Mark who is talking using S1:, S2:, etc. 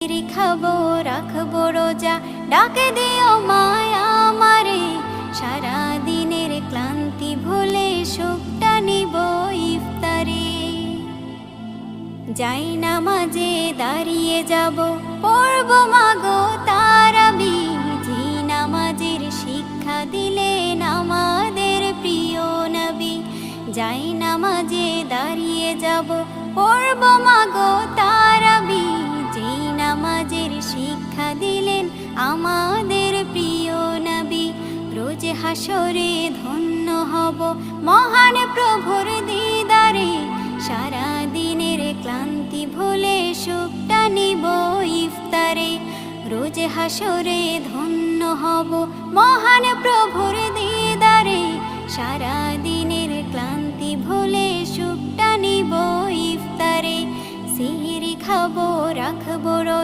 S1: খাবো রাখবো রোজা, ডাকে দিও মায়া আমারে। সারা দিনের ক্লান্তি ভুলে সুখটা নিব ইফতারে। যাই নামাজে দাঁড়িয়ে যাব, পড়ব মাগো তারাবি। যে নামাজের শিক্ষা দিলেন আমাদের প্রিয় নবী। যাই নামাজে দাঁড়িয়ে যাব, পড়ব মাগো তারাবি। যে নামাজের শিক্ষা দিলেন আমাদের প্রিয় নবী। রোজ হাসরে ধন্য হব মহান প্রভুর দিদারে। সারা দিনের ক্লান্তি ভুলে সুখটা নিব ইফতারে। রোজ হাসরে ধন্য হব মহান প্রভুর দিদারে। সারা দিনের ক্লান্তি ভুলে সুখটা নিব ইফতারে। সিহরি খাবো রাখবো রোজা।